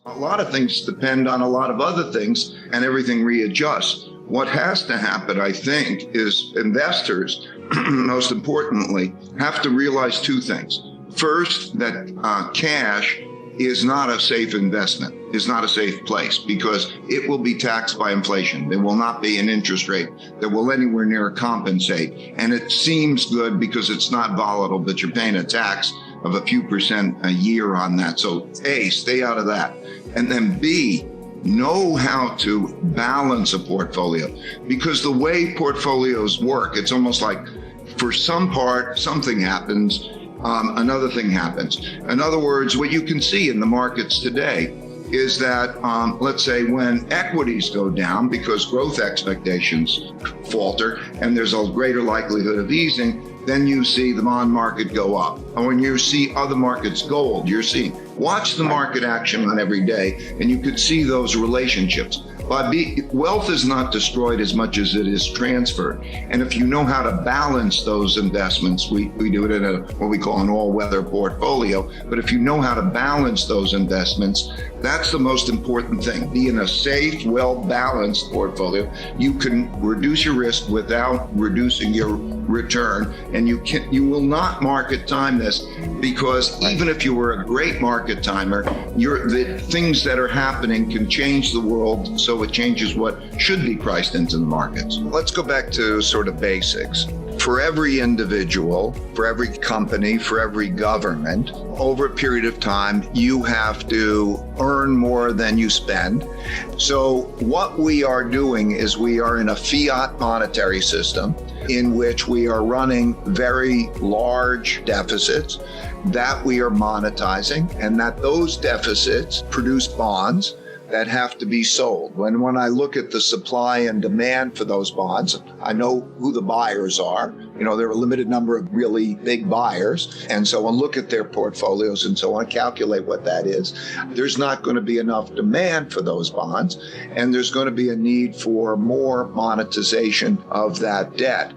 A lot of things depend on a lot of other things, and everything readjusts. What has to happen, I think, is investors, most importantly, have to realize two things. First, that cash is not a safe investment, is not a safe place, because it will be taxed by inflation. There will not be an interest rate that will anywhere near compensate. And it seems good because it's not volatile, but you're paying a tax of a few percent a year on that. So A, stay out of that. And then B, know how to balance a portfolio, because the way portfolios work, it's almost like for some part, something happens, another thing happens. In other words, what you can see in the markets today is that, let's say when equities go down because growth expectations falter and there's a greater likelihood of easing, then you see the bond market go up. And when you see other markets, gold, watch the market action on every day, and you could see those relationships. Wealth is not destroyed as much as it is transferred. And if you know how to balance those investments, we do it in what we call an all-weather portfolio, but if you know how to balance those investments, that's the most important thing. Be in a safe, well-balanced portfolio. You can reduce your risk without reducing your return, and you will not market time this, because even if you were a great market timer, the things that are happening can change the world, so it changes what should be priced into the markets. Let's go back to sort of basics. For every individual, for every company, for every government, over a period of time, you have to earn more than you spend. So what we are doing is we are in a fiat monetary system in which we are running very large deficits that we are monetizing, and that those deficits produce bonds that have to be sold. When I look at the supply and demand for those bonds, I know who the buyers are. There are a limited number of really big buyers. And so I look at their portfolios and so on, calculate what that is. There's not going to be enough demand for those bonds, and there's going to be a need for more monetization of that debt.